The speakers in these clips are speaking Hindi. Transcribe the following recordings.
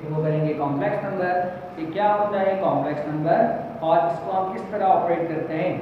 वो करेंगे कॉम्प्लेक्स नंबर कि क्या होता है कॉम्प्लेक्स नंबर और इसको हम किस तरह ऑपरेट करते हैं।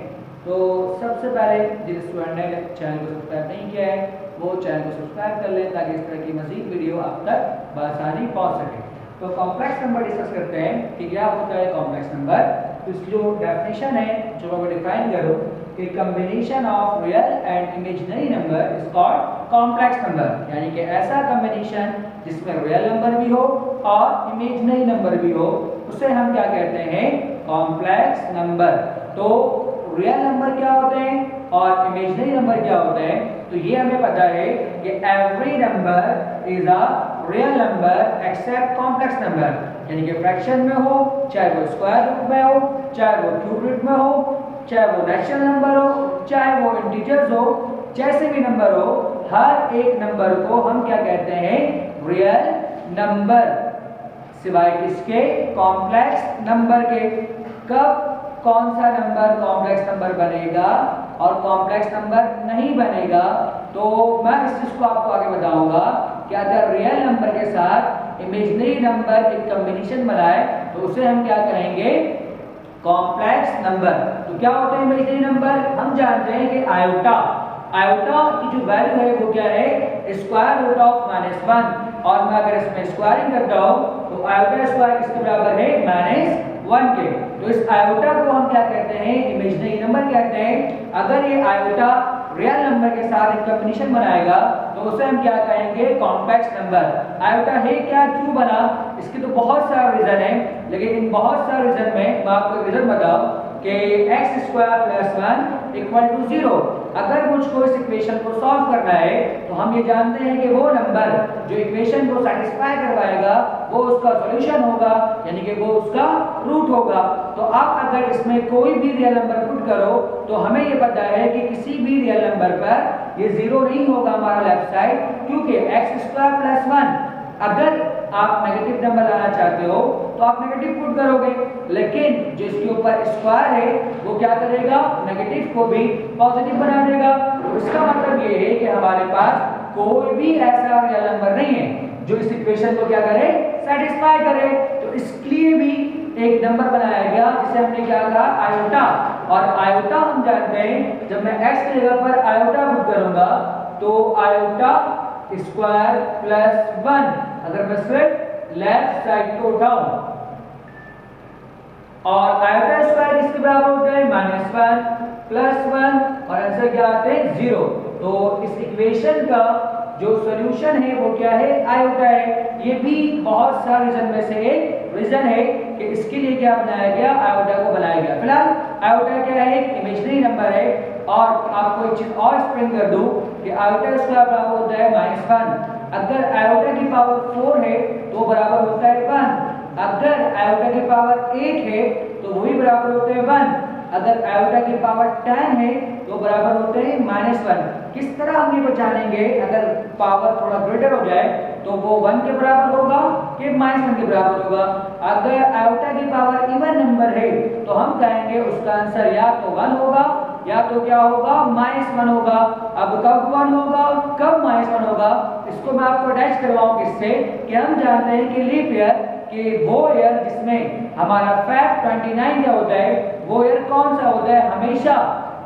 तो सबसे पहले जिस स्टूडेंट ने चैनल को सब्सक्राइब नहीं किया है वो चैनल को सब्सक्राइब कर लें ताकि इस तरह की मज़ीद वीडियो आप तक बआसानी पहुंच सके। तो कॉम्प्लेक्स नंबर डिस्कस करते हैं कि क्या होता है कॉम्प्लेक्स नंबर। तो इसकी जो डेफिनेशन है जो मैं डिफाइन करूँ कि combination of real and imaginary number is called complex number, यानी कि ऐसा कॉम्बिनेशन जिसमें रियल नंबर भी हो और इमेजिनरी नंबर भी हो उसे हम क्या कहते हैं कॉम्प्लेक्स नंबर। तो रियल नंबर क्या होते हैं और इमेजिनरी नंबर क्या होते हैं, तो ये हमें पता है कि every number is a real number except complex number, यानी कि फ्रैक्शन में हो, चाहे वो स्क्वायर रूट में हो, चाहे वो क्यूब रूट में हो, चाहे वो नेचुरल नंबर हो, चाहे वो इंटीजर्स हो, जैसे भी नंबर हो, हर एक नंबर को हम क्या कहते हैं रियल नंबर, सिवाय किसके कॉम्प्लेक्स नंबर के। कब कौन सा नंबर कॉम्प्लेक्स नंबर बनेगा और कॉम्प्लेक्स नंबर नहीं बनेगा, तो मैं इस चीज को आपको आगे बताऊंगा कि अगर रियल नंबर के साथ इमेजिनरी नंबर एक कॉम्बिनेशन बनाए तो उसे हम क्या करेंगे कॉम्प्लेक्स नंबर। तो क्या होते हैं इमेजिनरी नंबर, हम जानते हैं कि आयोटा की जो वैल्यू है वो क्या है स्क्वायर रूट ऑफ -1, और मैं अगर इसमें स्क्वायरिंग करता हूं तो आयोटा स्क्वायर किसके बराबर है -1 के। तो इस आयोटा को हम क्या कहते हैं इमेजिनरी नंबर कहते हैं। अगर ये आयोटा रियल नंबर के साथ एक कॉम्बिनेशन बनाएगा तो उसे हम क्या कहेंगे कॉम्प्लेक्स नंबर। आयोटा है क्या, क्यों बना, इसके तो बहुत सारे रीजन है, लेकिन इन बहुत सारे रीजन में मैं आपको रीजन बताऊं कि x² + 1 = 0। अगर मुझको इस इक्वेशन को सॉल्व करना है तो हम ये जानते हैं कि वो नंबर जो इक्वेशन को सेटिस्फाई करवाएगा वो उसका सॉल्यूशन होगा, यानी कि वो उसका रूट होगा। तो आप अगर इसमें कोई भी रियल नंबर पुट करो तो हमें ये पता है कि किसी भी रियल नंबर पर ये 0 नहीं होगा हमारा लेफ्ट साइड, क्योंकि x² + 1 अगर आप नेगेटिव नंबर लाना चाहते हो तो आप नेगेटिव पुट करोगे, लेकिन जो इसके ऊपर स्क्वायर है वो क्या करेगा नेगेटिव को भी पॉजिटिव बना देगा। तो इसका मतलब ये है कि हमारे पास कोई भी ऐसा रियल नंबर नहीं है जो इस इक्वेशन को क्या करे सेटिस्फाई करे। तो इसके लिए भी एक नंबर बनाया गया जिसे हमने क्या कहा आयोटा, और आयोटा हम जानते हैं जब मैं x की जगह पर आयोटा पुट करूंगा तो आयोटा स्क्वायर + 1, अगर मैं सिर्फ लेफ्ट साइड को उठाऊं और आयोटा स्क्वायर किसके बराबर होता है -1 + 1 और आंसर क्या आते हैं 0। तो इस इक्वेशन का जो सॉल्यूशन है वो क्या है आयोटा है। ये भी बहुत सारे रीजन में से एक रीजन है कि इसके लिए क्या बनाया गया आयोटा को बनाया गया। फिलहाल आयोटा क्या है एक इमेजिनरी नंबर है, और आपको एक चीज और एक्सप्लेन कर दूं कि आयोटा स्क्वायर बराबर होता है -1। अगर आयोटा की पावर 4 है तो बराबर होता है 1, अगर आयोटा की पावर 8 है तो वही बराबर होते हैं 1, अगर आयोटा की पावर 10 है तो बराबर होते हैं -1। किस तरह हम ये पहचानेंगे अगर पावर थोड़ा ग्रेटर हो जाए तो वो 1 के बराबर होगा कि -1 के बराबर होगा। अगर आयोटा की पावर इवन नंबर है तो हम कहेंगे उसका आंसर या तो 1 होगा या तो क्या होगा -1 होगा। अब कब 1 होगा कब -1 होगा, इसको मैं आपको अटैच करवाऊं किससे कि हम जानते हैं कि लीप ईयर कि वो ईयर जिसमें हमारा फैक्ट 29 का होता है वो ईयर कौन सा होता है, हमेशा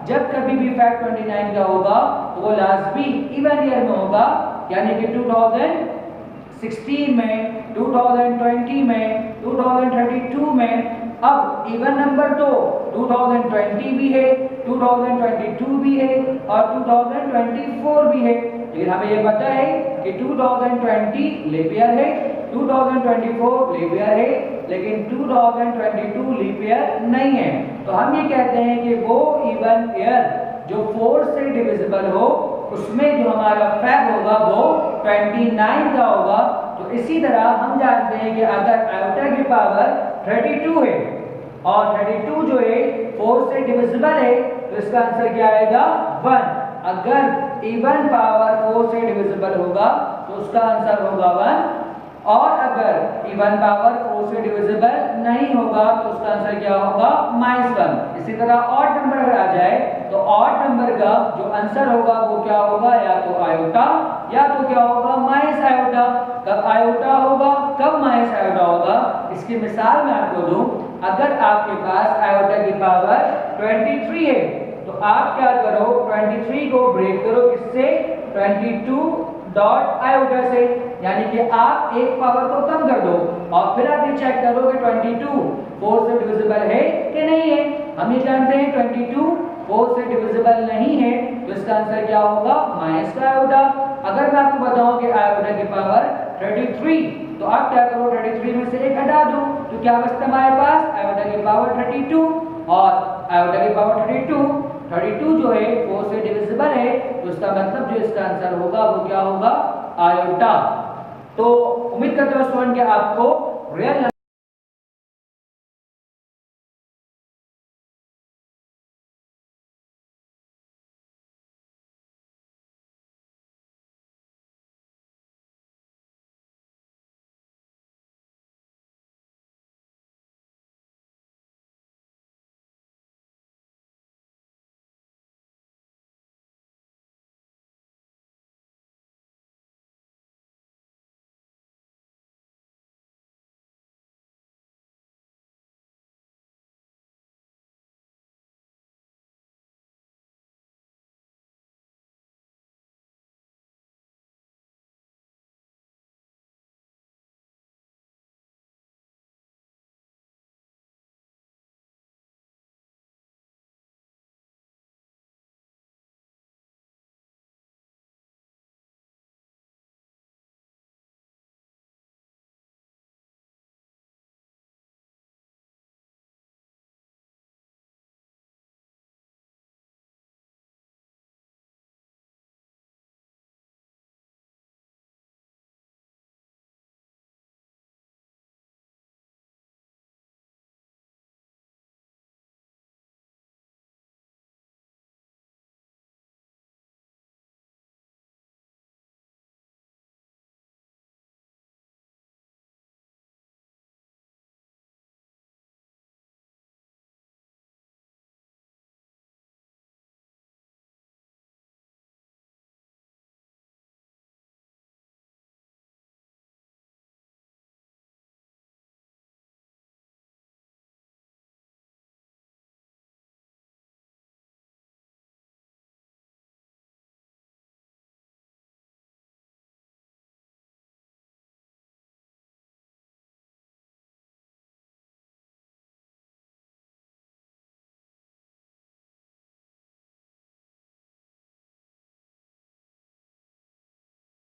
जब कभी भी फैक्ट 29 का होगा तो वो लाजमी इवन ईयर में होगा, यानी कि 2016 में, 2020 में, 2032 में। अब इवन नंबर तो 2020 भी है, 2022 भी है और 2024 भी है, लेकिन हमें ये पता है कि 2020 लीप ईयर है, 2024 लीप ईयर है, लेकिन 2022 लीप ईयर नहीं है। तो हम ये कहते हैं कि वो इवन ईयर जो 4 से डिविजिबल हो उसमें जो हमारा फैक्ट होगा वो 29 का होगा। तो इसी तरह हम जानते हैं कि अगर आयोटा की पावर 32 है और 32 जो है 4 से डिविजिबल है तो इसका आंसर क्या आएगा 1। अगर इवन पावर 4 से डिविजिबल होगा तो उसका आंसर होगा 1, और अगर इवन पावर 4 से डिविजिबल नहीं होगा तो उसका आंसर क्या होगा -1। इसी तरह ऑड नंबर अगर आ जाए तो ऑड नंबर का जो आंसर होगा वो क्या होगा या तो आयोटा या तो क्या होगा -आयोटा। कब आयोटा होगा कब -आयोटा इसकी मिसाल मैं आपको दूं, अगर आपके पास आयोटा की पावर 23 है तो आप क्या करो, 23 को ब्रेक करो किससे, 22 डॉट आयोटा से, यानी कि आप एक पावर को कम कर दो और फिर आप ये चेक करो कि 22 4 से डिविजिबल है कि नहीं है। हम ये जानते हैं 22 4 से डिविजिबल नहीं है, तो इसका आंसर क्या होगा, माइनस का आयोटा। अगर मैं आपको बताऊं कि आयोटा की पावर 33, तो आप क्या करो, 33 में से एक हटा दो, तो क्या बचता हमारे पास, आयोटा की पावर 32, और आयोटा की पावर 32 जो है 4 से डिविजिबल है, तो इसका मतलब जो इसका आंसर होगा वो क्या होगा, आयोटा। तो उम्मीद करते हो स्टूडेंट कि आपको रियल